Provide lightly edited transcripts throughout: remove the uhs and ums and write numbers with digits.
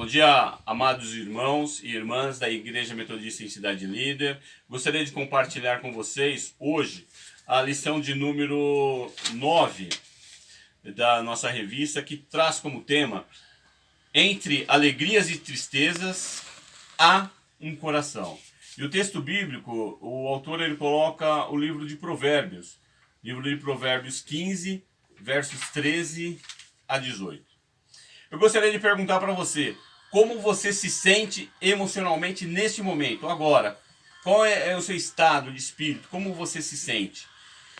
Bom dia, amados irmãos e irmãs da Igreja Metodista em Cidade Líder. Gostaria de compartilhar com vocês hoje a lição de número 9 da nossa revista, que traz como tema: entre alegrias e tristezas há um coração. E o texto bíblico, o autor ele coloca o livro de Provérbios, 15, versos 13 a 18. Eu gostaria de perguntar para você, como você se sente emocionalmente neste momento, agora? Qual é o seu estado de espírito? Como você se sente?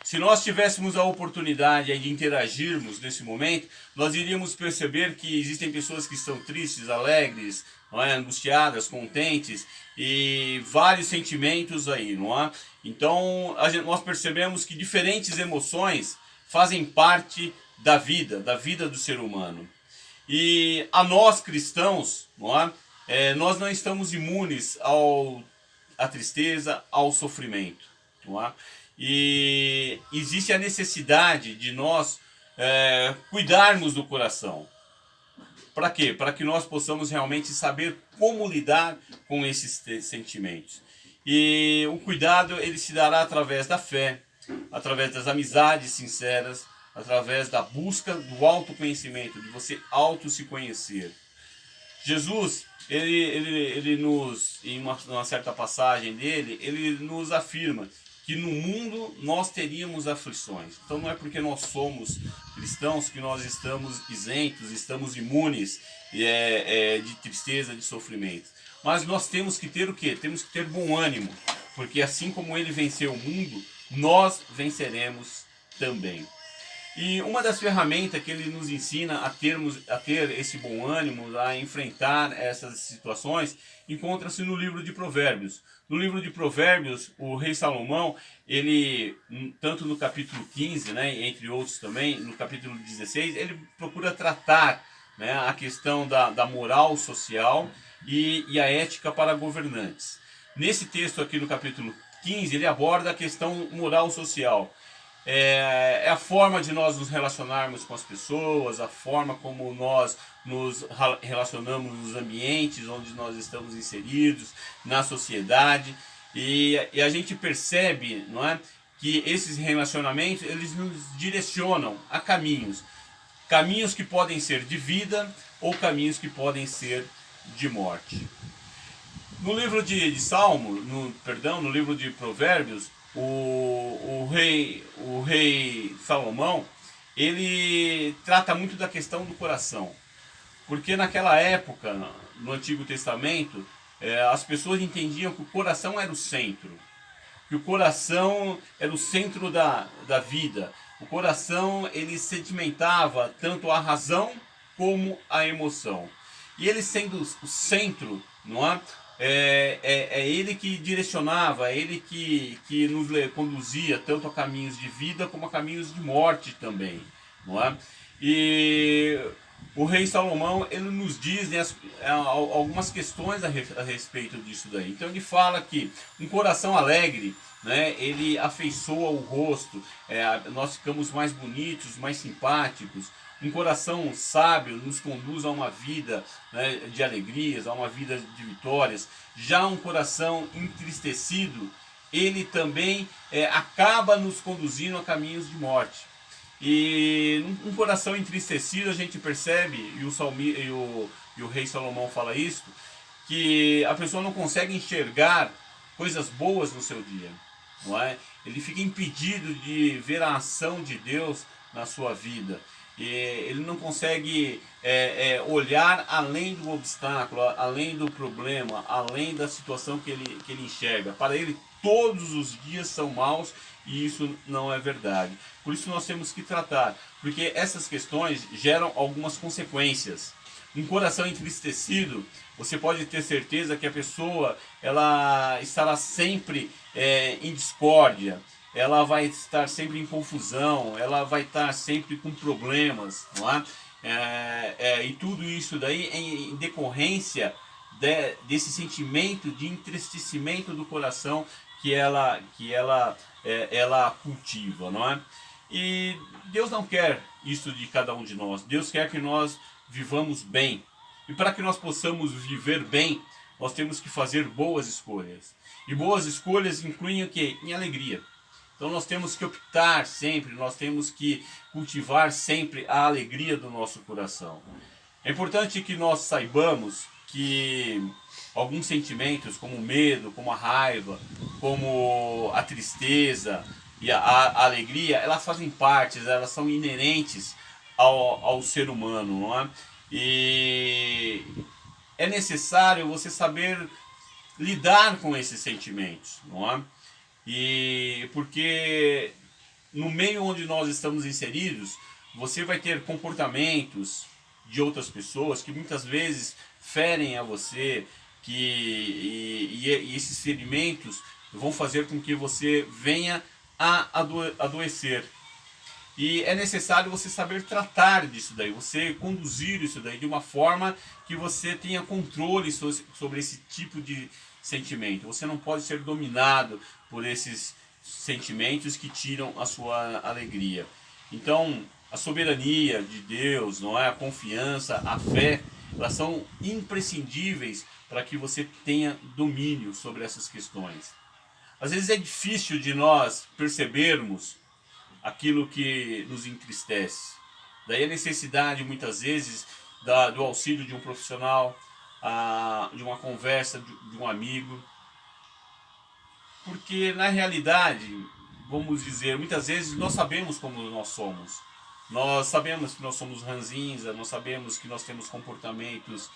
Se nós tivéssemos a oportunidade de interagirmos nesse momento, nós iríamos perceber que existem pessoas que estão tristes, alegres, não é? Angustiadas, contentes e vários sentimentos aí, não é? Então, nós percebemos que diferentes emoções fazem parte da vida do ser humano. E a nós cristãos, não é? Nós não estamos imunes à tristeza, ao sofrimento. Não é? E existe a necessidade de nós cuidarmos do coração. Para quê? Para que nós possamos realmente saber como lidar com esses sentimentos. E o cuidado ele se dará através da fé, através das amizades sinceras, através da busca do autoconhecimento, de você se conhecer. Jesus, ele nos, em uma certa passagem dele, ele nos afirma que no mundo nós teríamos aflições. Então não é porque nós somos cristãos que nós estamos isentos, estamos imunes de tristeza, de sofrimento. Mas nós temos que ter o quê? Temos que ter bom ânimo, porque assim como ele venceu o mundo, nós venceremos também. E uma das ferramentas que ele nos ensina a ter esse bom ânimo, a enfrentar essas situações, encontra-se no livro de Provérbios. No livro de Provérbios, o rei Salomão, ele, tanto no capítulo 15, né, entre outros também, no capítulo 16, ele procura tratar, né, a questão da moral social e a ética para governantes. Nesse texto aqui no capítulo 15, ele aborda a questão moral social. É a forma de nós nos relacionarmos com as pessoas, a forma como nós nos relacionamos nos ambientes onde nós estamos inseridos, na sociedade. E a gente percebe, não é, que esses relacionamentos eles nos direcionam a caminhos. Caminhos que podem ser de vida ou caminhos que podem ser de morte. No livro de Salmo, no livro de Provérbios, o rei Salomão, ele trata muito da questão do coração. Porque naquela época, no Antigo Testamento, as pessoas entendiam que o coração era o centro. Que o coração era o centro da vida. O coração, ele sedimentava tanto a razão como a emoção. E ele sendo o centro, não é? É ele que direcionava, é ele que nos conduzia tanto a caminhos de vida como a caminhos de morte também, não é? E o rei Salomão, ele nos diz, né, algumas questões a respeito disso daí. Então ele fala que um coração alegre, né, ele afeiçoa o rosto, nós ficamos mais bonitos, mais simpáticos. Um coração sábio nos conduz a uma vida, né, de alegrias, a uma vida de vitórias. Já um coração entristecido, ele também acaba nos conduzindo a caminhos de morte. E um coração entristecido, a gente percebe, e o rei Salomão fala isso, que a pessoa não consegue enxergar coisas boas no seu dia. Não é? Ele fica impedido de ver a ação de Deus na sua vida. E ele não consegue olhar além do obstáculo, além do problema, além da situação que ele enxerga. Para ele, todos os dias são maus e isso não é verdade. Por isso nós temos que tratar, porque essas questões geram algumas consequências. Um coração entristecido, você pode ter certeza que a pessoa ela estará sempre em discórdia, ela vai estar sempre em confusão, ela vai estar sempre com problemas, não é? E tudo isso daí em decorrência desse sentimento de entristecimento do coração que ela cultiva, não é? E Deus não quer isso de cada um de nós. Deus quer que nós vivamos bem. E para que nós possamos viver bem, nós temos que fazer boas escolhas. E boas escolhas incluem o quê? Em alegria. Então nós temos que optar sempre, nós temos que cultivar sempre a alegria do nosso coração. É importante que nós saibamos que alguns sentimentos, como o medo, como a raiva, como a tristeza e a alegria, elas fazem parte, elas são inerentes ao ser humano, não é? E é necessário você saber lidar com esses sentimentos, não é? E porque no meio onde nós estamos inseridos, você vai ter comportamentos de outras pessoas que muitas vezes ferem a você, e esses ferimentos vão fazer com que você venha a adoecer. E é necessário você saber tratar disso daí, você conduzir isso daí de uma forma que você tenha controle sobre esse tipo de sentimento. Você não pode ser dominado por esses sentimentos que tiram a sua alegria. Então, a soberania de Deus, não é? A confiança, a fé, elas são imprescindíveis para que você tenha domínio sobre essas questões. Às vezes é difícil de nós percebermos aquilo que nos entristece. Daí a necessidade, muitas vezes, do auxílio de um profissional, de uma conversa de um amigo. Porque, na realidade, vamos dizer, muitas vezes nós sabemos como nós somos. Nós sabemos que nós somos ranzinza, nós sabemos que nós temos comportamentos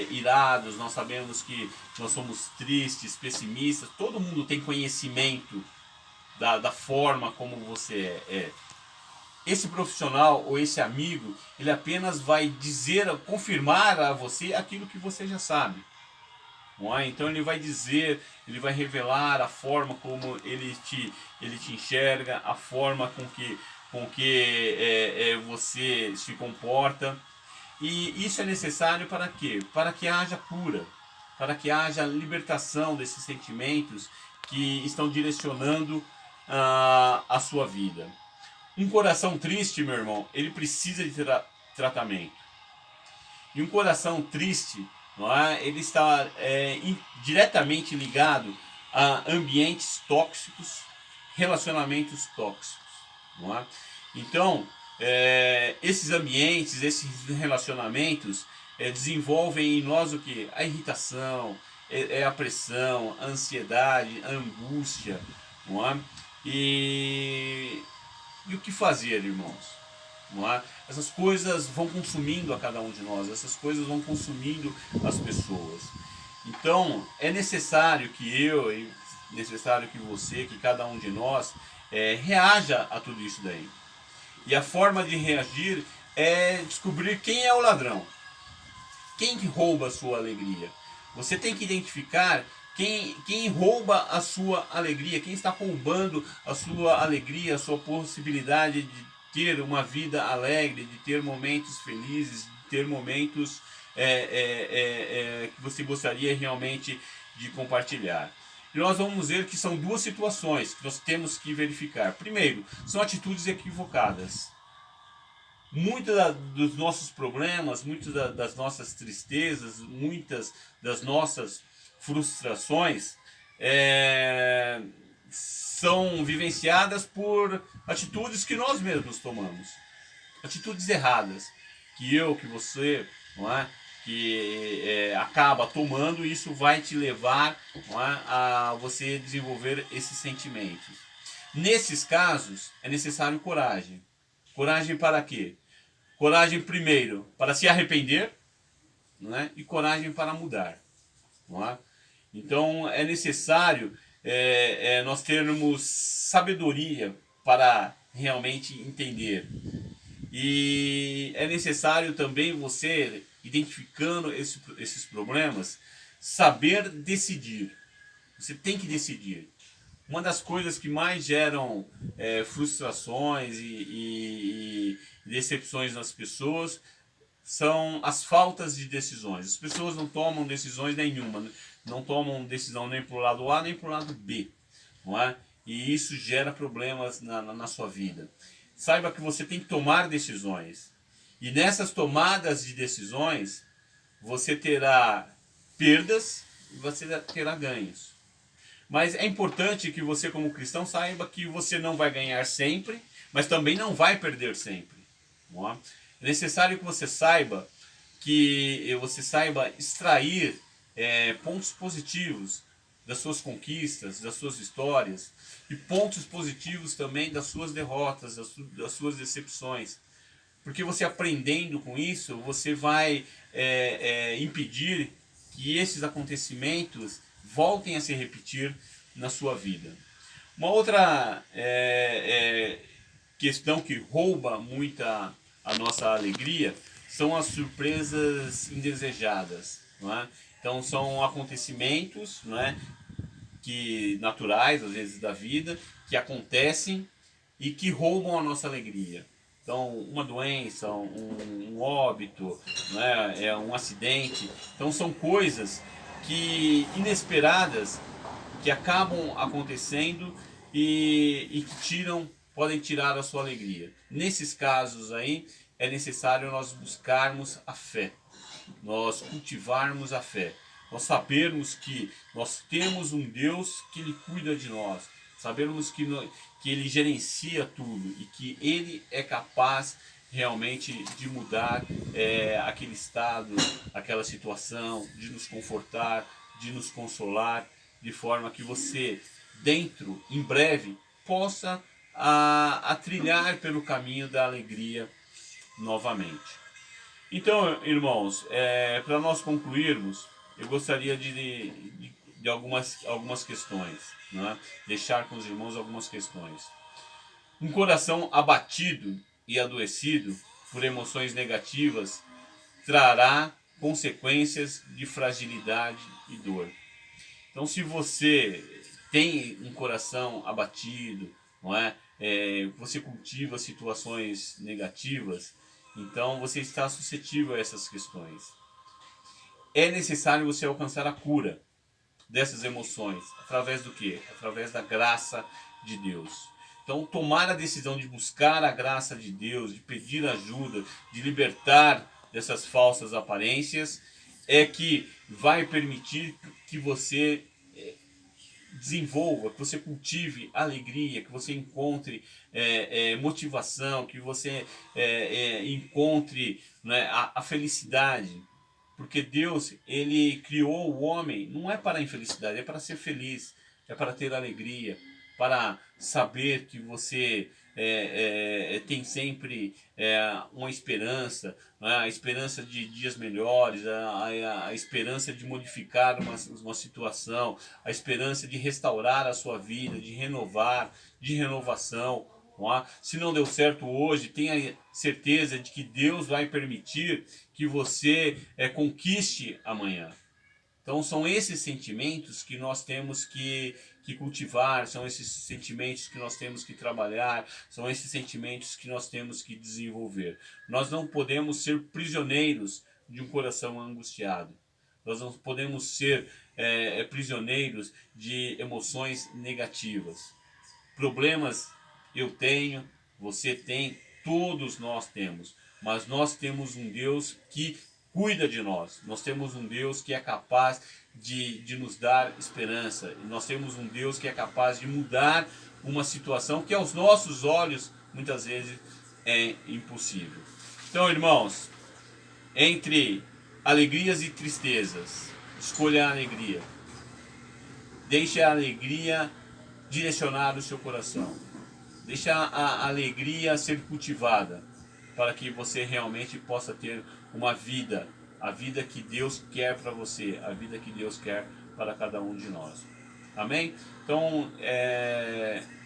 irados, nós sabemos que nós somos tristes, pessimistas. Todo mundo tem conhecimento da forma como você é. Esse profissional ou esse amigo, ele apenas vai dizer, confirmar a você aquilo que você já sabe. Não é? Então ele vai dizer, ele vai revelar a forma como ele te enxerga, a forma com que você se comporta. E isso é necessário para quê? Para que haja cura, para que haja libertação desses sentimentos que estão direcionando a sua vida. Um coração triste, meu irmão, ele precisa de tratamento. E um coração triste, não é? Ele está diretamente ligado a ambientes tóxicos, relacionamentos tóxicos. Não é? Então, esses ambientes, esses relacionamentos desenvolvem em nós o que? A irritação, a pressão, a ansiedade, a angústia. Não é? E o que fazer, irmãos? Não é? Essas coisas vão consumindo a cada um de nós, essas coisas vão consumindo as pessoas. Então, é necessário que necessário que você, que cada um de nós reaja a tudo isso daí. E a forma de reagir é descobrir quem é o ladrão. Quem que rouba a sua alegria? Você tem que identificar quem rouba a sua alegria, quem está roubando a sua alegria, a sua possibilidade de ter uma vida alegre, de ter momentos felizes, de ter momentos que você gostaria realmente de compartilhar. E nós vamos ver que são duas situações que nós temos que verificar. Primeiro, são atitudes equivocadas. Muitos dos nossos problemas, muitas das nossas tristezas, muitas das nossas frustrações são vivenciadas por atitudes que nós mesmos tomamos. Atitudes erradas, que você, não é? Que acaba tomando, e isso vai te levar, não é? A você desenvolver esses sentimentos. Nesses casos, é necessário coragem. Coragem para quê? Coragem, primeiro, para se arrepender, não é? E coragem para mudar. Não é? Então, é necessário nós termos sabedoria para realmente entender. E é necessário também você, identificando esses problemas, saber decidir. Você tem que decidir. Uma das coisas que mais geram frustrações e decepções nas pessoas são as faltas de decisões. As pessoas não tomam decisões nenhuma, não tomam decisão nem para o lado A nem para o lado B, não é? E isso gera problemas na sua vida. Saiba que você tem que tomar decisões. E nessas tomadas de decisões, você terá perdas e você terá ganhos. Mas é importante que você, como cristão, saiba que você não vai ganhar sempre, mas também não vai perder sempre. Não é? É necessário que você saiba extrair pontos positivos das suas conquistas, das suas histórias, e pontos positivos também das suas derrotas, das suas decepções. Porque você aprendendo com isso, você vai impedir que esses acontecimentos voltem a se repetir na sua vida. Uma outra questão que rouba muita a nossa alegria são as surpresas indesejadas. Não é? Então são acontecimentos, não é, que naturais, às vezes, da vida, que acontecem e que roubam a nossa alegria. Então, uma doença, um óbito, né, um acidente. Então, são coisas que inesperadas que acabam acontecendo e que podem tirar a sua alegria. Nesses casos aí, é necessário nós buscarmos a fé, nós cultivarmos a fé, nós sabermos que nós temos um Deus que Ele cuida de nós, sabermos que Ele gerencia tudo e que Ele é capaz realmente de mudar aquele estado, aquela situação, de nos confortar, de nos consolar, de forma que você, em breve, possa a trilhar pelo caminho da alegria novamente. Então, irmãos, para nós concluirmos, eu gostaria de algumas questões, né? Deixar com os irmãos algumas questões. Um coração abatido e adoecido por emoções negativas trará consequências de fragilidade e dor. Então, se você tem um coração abatido, não é? Você cultiva situações negativas, então você está suscetível a essas questões. É necessário você alcançar a cura dessas emoções. Através do quê? Através da graça de Deus. Então, tomar a decisão de buscar a graça de Deus, de pedir ajuda, de libertar dessas falsas aparências, é que vai permitir que você desenvolva, que você cultive alegria, que você encontre motivação, que você encontre, né, a felicidade. Porque Deus, Ele criou o homem, não é para a infelicidade, é para ser feliz, é para ter alegria, para saber que você tem sempre uma esperança, né? A esperança de dias melhores, a esperança de modificar uma situação, a esperança de restaurar a sua vida, de renovar, de renovação. Não é? Se não deu certo hoje, tenha certeza de que Deus vai permitir que você conquiste amanhã. Então são esses sentimentos que nós temos que cultivar, são esses sentimentos que nós temos que trabalhar, são esses sentimentos que nós temos que desenvolver. Nós não podemos ser prisioneiros de um coração angustiado. Nós não podemos ser prisioneiros de emoções negativas. Problemas eu tenho, você tem, todos nós temos. Mas nós temos um Deus que cuida de nós. Nós temos um Deus que é capaz de nos dar esperança. Nós temos um Deus que é capaz de mudar uma situação que aos nossos olhos muitas vezes é impossível. Então, irmãos, entre alegrias e tristezas, escolha a alegria. Deixe a alegria direcionar o seu coração. Deixe a alegria ser cultivada, para que você realmente possa ter uma vida, a vida que Deus quer para você, a vida que Deus quer para cada um de nós. Amém? Então,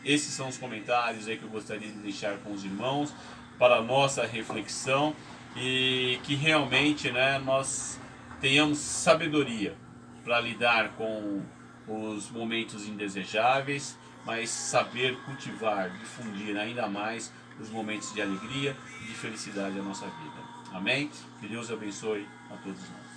esses são os comentários aí que eu gostaria de deixar com os irmãos, para a nossa reflexão, e que realmente, né, nós tenhamos sabedoria para lidar com os momentos indesejáveis, mas saber cultivar, difundir ainda mais os momentos de alegria e de felicidade da nossa vida. Amém? Que Deus abençoe a todos nós.